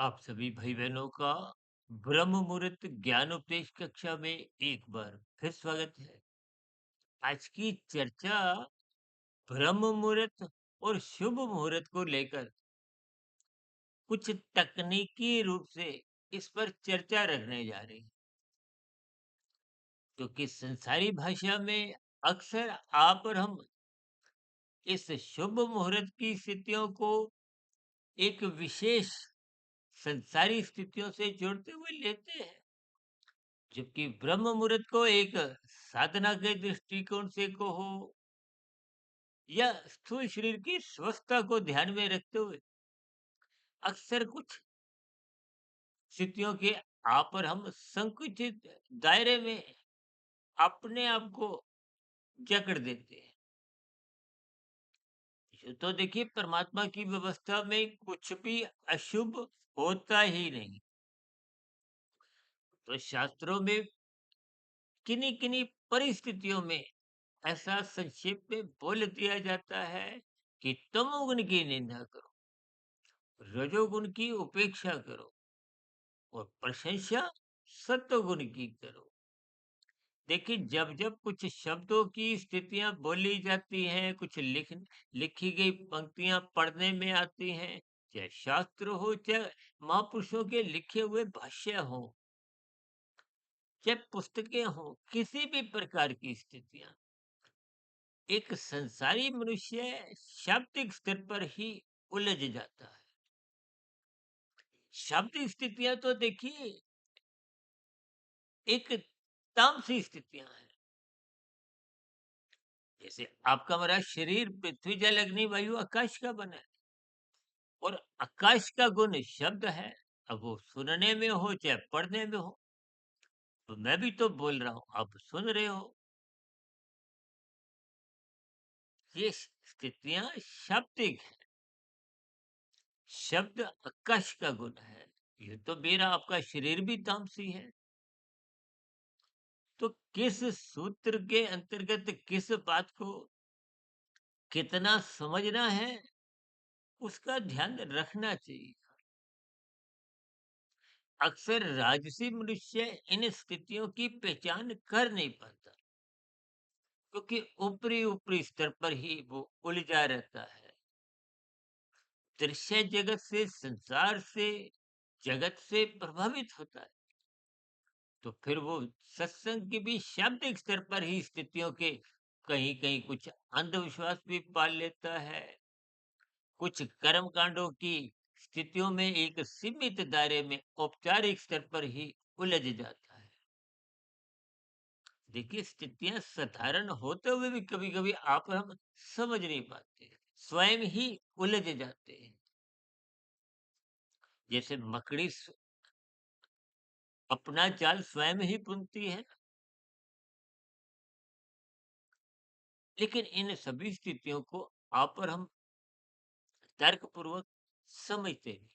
आप सभी भाई बहनों का ब्रह्म मुहूर्त ज्ञानोपदेश कक्षा में एक बार फिर स्वागत है। आज की चर्चा ब्रह्म मुहूर्त और शुभ मुहूर्त को लेकर कुछ तकनीकी रूप से इस पर चर्चा रखने जा रही है, क्योंकि संसारी भाषा में अक्सर आप और हम इस शुभ मुहूर्त की स्थितियों को एक विशेष संसारी स्थितियों से जोड़ते हुए लेते हैं, जबकि ब्रह्म मुहूर्त को एक साधना के दृष्टिकोण से कहो या स्थूल शरीर की स्वस्थता को ध्यान में रखते हुए अक्सर कुछ स्थितियों के आप और हम संकुचित दायरे में अपने आप को जकड़ देते हैं। यूं तो देखिए, परमात्मा की व्यवस्था में कुछ भी अशुभ होता ही नहीं। तो शास्त्रों में किन्हीं किन्हीं परिस्थितियों में ऐसा संक्षेप में बोल दिया जाता है कि तमोगुण की निंदा करो, रजोगुण की उपेक्षा करो और प्रशंसा सत्वगुण की करो। देखिए, जब जब कुछ शब्दों की स्थितियां बोली जाती हैं, कुछ लिखी गई पंक्तियां पढ़ने में आती हैं, चाहे शास्त्र हो, चाहे महापुरुषों के लिखे हुए भाष्य हो, चाहे पुस्तकें हो, किसी भी प्रकार की स्थितियां, एक संसारी मनुष्य शाब्दिक स्तर पर ही उलझ जाता है। शाब्दिक स्थितियां तो देखिए एक तामसी स्थितियां हैं। जैसे आपका हमारा शरीर पृथ्वी जल अग्नि वायु आकाश का बना है, और आकाश का गुण शब्द है। अब वो सुनने में हो चाहे पढ़ने में हो, तो मैं भी तो बोल रहा हूं, आप सुन रहे हो। ये स्थितियां शाब्दिक है। शब्द आकाश का गुण है। ये तो मेरा आपका शरीर भी तामसी है। तो किस सूत्र के अंतर्गत किस बात को कितना समझना है, उसका ध्यान रखना चाहिए। अक्सर राजसी मनुष्य इन स्थितियों की पहचान कर नहीं पाता, क्योंकि ऊपरी ऊपरी स्तर पर ही वो उलझा रहता है। दृश्य जगत से, संसार से, जगत से प्रभावित होता है। तो फिर वो सत्संग की भी शाब्दिक स्तर पर ही स्थितियों के कहीं कहीं कुछ अंधविश्वास भी पाल लेता है। कुछ कर्म कांडों की स्थितियों में एक सीमित दायरे में औपचारिक स्तर पर ही उलझ जाता है। देखिए, स्थितियां साधारण होते हुए भी कभी कभी आप और हम समझ नहीं पाते, स्वयं ही उलझ जाते हैं। जैसे मकड़ी अपना जाल स्वयं ही बुनती है, लेकिन इन सभी स्थितियों को आप और हम तर्क पूर्वक समझते नहीं।